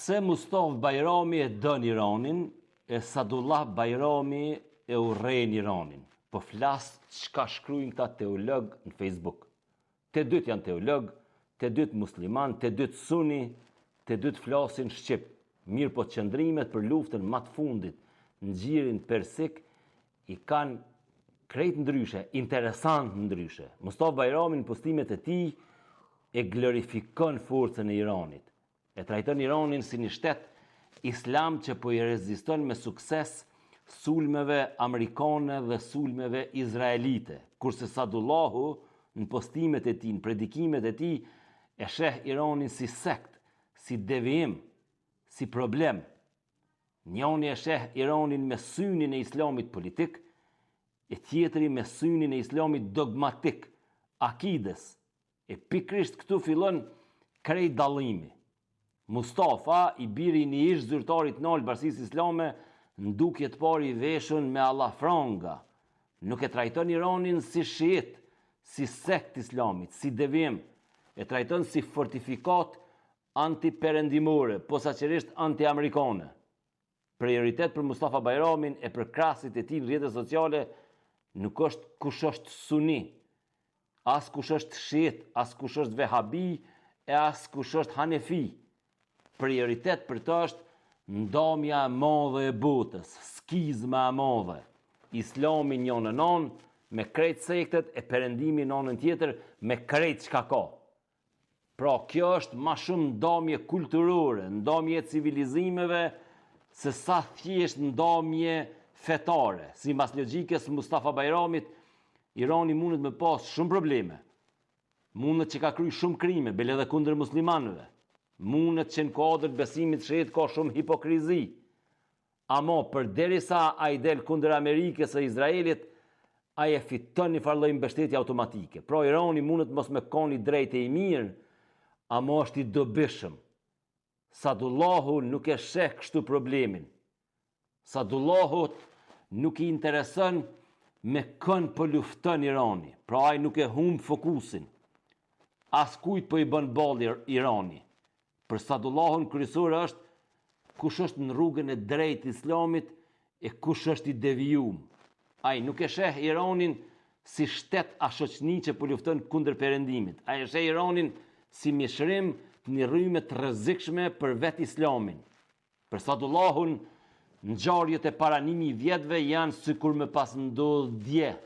Se Mustafa Bajrami e dën Iranin, e Sadullah Bajrami e urrejnë Iranin. Po flasë çka shkruajnë këta teolog në Facebook. Të dytë janë teolog, të dytë musliman, të dytë suni, të dytë flasin shqip. Mirë po qëndrimet për luftën më të fundit në gjirin persik i kanë krejt ndryshe, interesant ndryshe. Mustafa Bajrami në postimet e tij e glorifikon forcën e Iranit. E trajton Iranin si një shtet islam që po i reziston me sukses sulmeve amerikane dhe sulmeve izraelite. Kurse Sadullahu në postimet e tij, në predikimet e tij, e sheh Iranin si sekt, si devijim, si problem. Njëri e sheh Iranin me synin e islamit politik, e tjetri me synin e islamit dogmatik, akides. E pikrisht këtu fillon krejt dallimi. Mustafa, i biri një ish zyrtarit nalë Bashkisë Islame, ndukje të parë i veshën me allafranga. Nuk e trajton Iranin si shiit, si sekt islamit, si devijim. E trajton si fortifikat antiperendimore, posaçërisht anti-amerikane. Prioritet për Mustafa Bajramin e për krasit e tij në rrjetet sociale nuk është kush është suni, as kush është shiit, as kush është vehabi, e as kush është hanefi. Prioritet për të është ndamja e madhe e botës, skizma e madhe. Islami njënën anë me krejt sektet e perëndimi në anën tjetër me krejt çka ka. Pra kjo është ma shumë ndamje kulturore, ndamje civilizimeve, se sa thjesht ndamje fetare. Si mas logjikës Mustafa Bajramit, Irani mundet me pas shumë probleme. Mundet që ka kry shumë krime, bele edhe kundër muslimanëve. Mundet që në kuadër besimit shet ka shumë hipokrizi. Amo përderisa ai del kundër Amerikës e Izraelit, ai e fiton një farë lloj mbështetje automatike. Pra Irani mundet mos me koni drejtë e i mirë, amo është i dobishëm. Sadullahu nuk e sheh kështu problemin. Sadullahu nuk i intereson me kën po lufton Irani. Pra ai nuk e humb fokusin. As kujt po i bën ballë Irani. Për Sadullahun kryesor është kush është në rrugën e drejtë islamit e kush është i devijum. Ai nuk e sheh Iranin si shtet a shoqni që po lufton kundër perëndimit. Ai e sheh Iranin si mishrim të një rrymë të rrezikshme për vetë islamin. Për Sadullahun, ngjarjet e para 1000 vjetëve janë sikur me pas ndodh dje.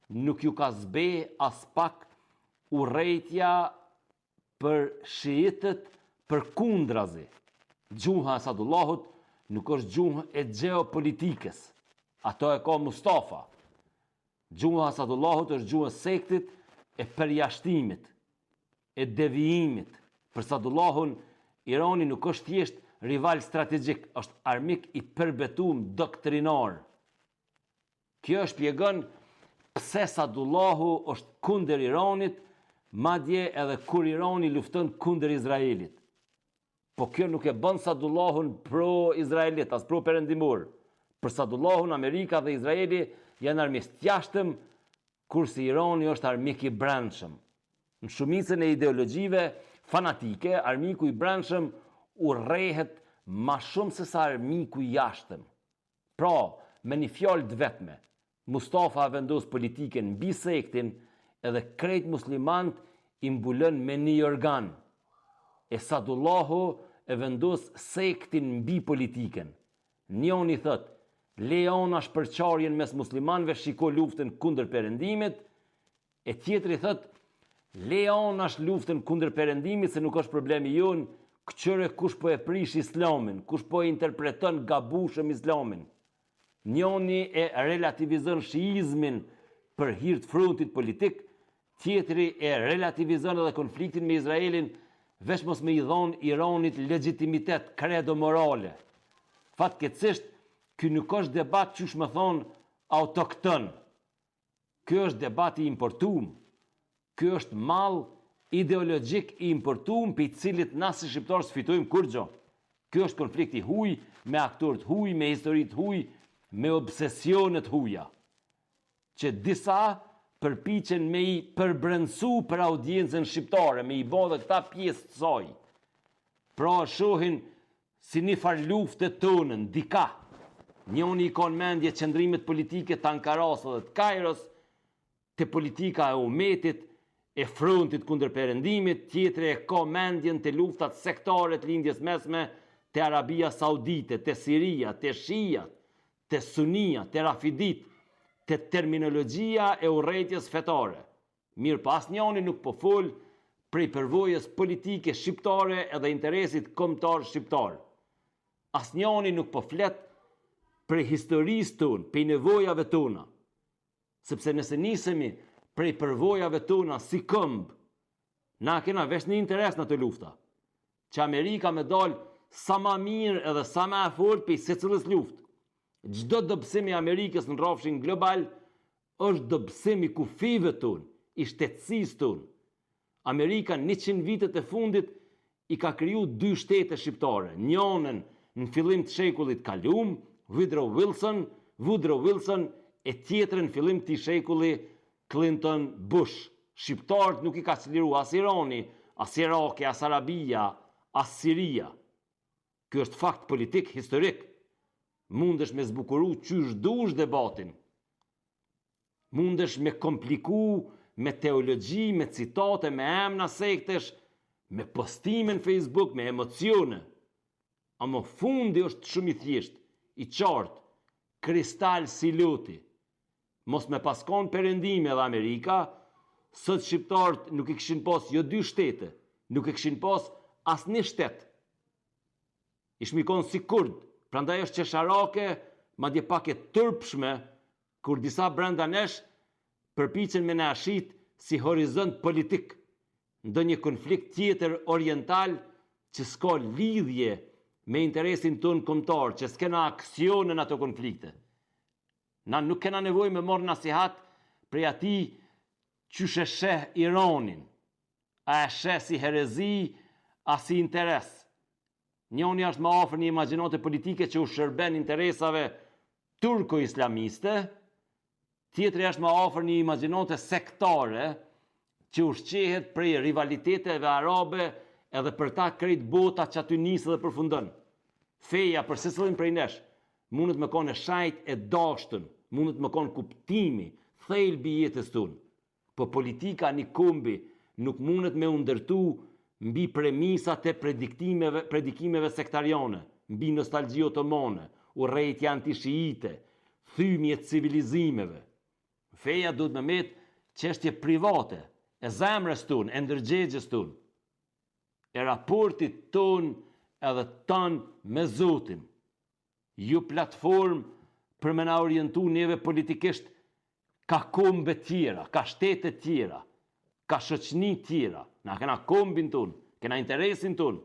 Nuk ju ka zbe as pak urrejtja për shiitët për kundrazi. Gjuha e Sadullahut nuk është gjuhë e geopolitikës. Ato e ka Mustafa. Gjuha e Sadullahut është gjuhë e sektit e përjashtimit, e devijimit. Për Sadullahun, Irani nuk është thjesht rival strategjik, është armik i përbetuar doktrinar. Kjo shpjegon pse Sadullahu është kundër Iranit, madje edhe kur Irani lufton kundër Izraelit. Po kjo nuk e bën Sadullahun pro-izraelit, as pro-perëndimor. Për Sadullahun, Amerika dhe Izraeli janë armiqtë të jashtëm, kurse Irani është armik i brendshëm. Në shumicën e ideologjive fanatike, armiku i brendshëm urrehet ma shumë se sa armiku i jashtëm. Pra, me një fjalë të vetme, Mustafa vendos politikën mbi sektin, edhe krejt muslimant i mbulon me një organ. E Sadullahu e vendos sektin mbi politikën. Njoni thot, lejon shpërçarjen mes muslimanëve, shiko luftën kundër perëndimit, e tjetri thot, lejon luftën kundër perëndimit se nuk është problemi jon, këqyre kush po e prish islamin, kush po e interpreton gabushëm islamin. Njoni e relativizon shiizmin për hir të frontit politik, tjetri e relativizon edhe konfliktin me Izraelin, veç mos me i dhon Iranit legjitimitet, credo morale. Fatkeqësisht, ky nuk është debat qysh më thon autokton. Ky është debat i importuar. Ky është mall ideologjik i importuar, për i cilit na si shqiptar sfitojmë kurrë. Ky është konflikt i huaj, me aktor të huaj, me histori të huaj, me obsesione të huaja, që disa përpiqen me i përbrendsu për audiencën shqiptare, me i bë dhe këta pjesë të saj. Pra shohin si një farë lufte tonën, dika. Njoni i kon mendje qëndrimet politike të Ankaras dhe të Kairos, të politika e umetit, e frontit kundër perëndimit, tjetri e ka mendjen të luftat sektare të lindjes mesme, të Arabia Saudite, të Siria, të Shia, të Sunia, të Rafidit, të terminologjia e urrejtjes fetare. Mirë pas njoni nuk po fol prej përvojës politike shqiptare edhe interesit kombëtar shqiptar. As njoni nuk po flet prej historisë tonë, prej nevojave tona. Sepse nëse nisemi prej përvojave tona si këmbë, na kena vesh një interes në të lufta, që Amerika me dalë sa ma mirë edhe sa ma fort për secilës luftë. Çdo dobësim i Amerikës në rrafshin global është dobësim i kufive tonë, i shtetësisë tonë. Amerika 100 vitet e fundit i ka kriju 2 shtete shqiptare, njënën në fillim të shekullit kalum, Woodrow Wilson, e tjetrën në fillim të shekulli Clinton Bush. Shqiptarët nuk i ka çliru as Irani, as Iraki, as Arabia, as Siria. Ky është fakt politik historik. Mundesh me zbukuru qysh dush debatin. Mundesh me kompliku, me teologji, me citate, me emna sektesh, me postime në Facebook, me emocione. Ama fundi është shumë i thjesht, i qartë, kristal si luti. Mos me paskon perëndime dhe Amerika, sot shqiptarët nuk i kishin pas jo 2 shtete, nuk i kishin pas as një shtet. I shmikon si kurd, prandaj është qesharake, madje pak e tërpshme, kur disa brenda nesh përpiqen me na ashit si horizont politik, ndonjë konflikt tjetër oriental që s'ka lidhje me interesin tonë kombëtar, që s'kena aksion në ato konflikte. Na nuk kena nevojë me marrë nasihat prej atij qysh e sheh Iranin. A e sheh si herezi, a si interes. Njoni është më afër një imagjinate politike që u shërben interesave turko-islamiste, tjetri është më afër një imagjinate sektare që ushqehet prej rivaliteteve arabe edhe për ta krejt bota që aty nisë dhe përfundon. Feja për secilin prej nesh mundet me konë shajt e dashtën, mundet me konë kuptimi, thelbi i jetës tonë. Po politika një kombi nuk mundet me ndërtu mbi premisat e predikimeve sektariane, mbi nostalgji otomane, urrejtje antishiite, thymje civilizimeve. Feja duhet me met çështje private, e zemrës tonë, e ndërgjegjes tonë, e raportit tonë edhe tanë me Zotin. Ju platformë për me na orientu neve politikisht ka kombe tjera, ka shtete tjera, ka shoqni tjera. Na kena kombin tonë, kena interesin tonë.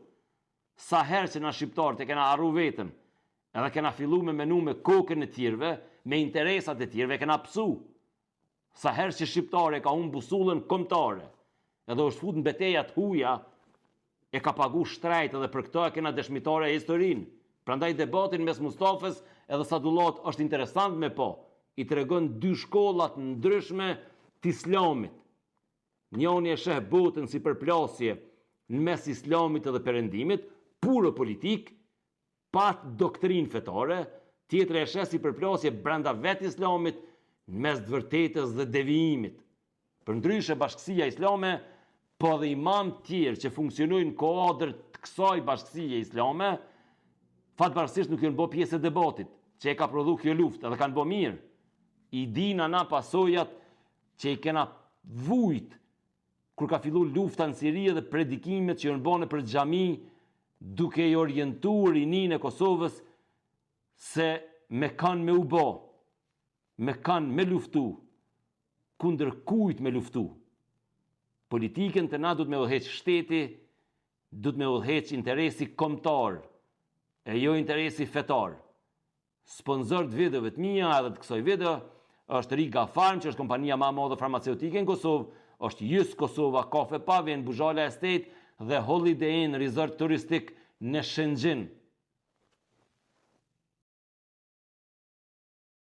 Sa herë që na shqiptarët e kena arru vetën, edhe kena fillu me menu me kokën e tjerve, me interesat e tjerve, kena psu. Sa herë që shqiptare ka unë busullën kombëtare, edhe është fut në betejat huja, e ka pagu shtrajt edhe për këto e kena dëshmitare e historinë. Prandaj debatin mes Mustafës edhe Sadullat është interesant me po. I tregon 2 shkollat ndryshme të islamit. Njoni e sheh botën si përplasje në mes islamit edhe perëndimit, puro politik, pa doktrin fetare, tjetër e sheh si përplasje brenda vetë islamit në mes të vërtetës dhe devijimit. Përndryshe bashkësia islame, po dhe imam tjerë që funksionojnë kuadër të kësaj bashkësie islame, fatbarësisht nuk janë bë pjesë e debatit, që e ka prodhu kjo luftë, edhe kanë bë mirë. I dina na pasojat që i kena vujt, kur ka fillu lufta në Siri dhe predikimet që janë bënë për xhami, duke i orientuar rinin e Kosovës se me kanë me u bë, me kanë me luftu, kundër kujt me luftu. Politikën të na duhet me udhëheq shteti, duhet me udhëheq interesi kombëtar, e jo interesi fetar. Sponsor të videove të mia edhe të kësaj video është Riga Farm, që është kompania më e madhe farmaceutike në Kosovë, është Jys Kosova Cafe Pavin, Buzhala Estate dhe Holiday Inn Resort turistik në Shëngjin.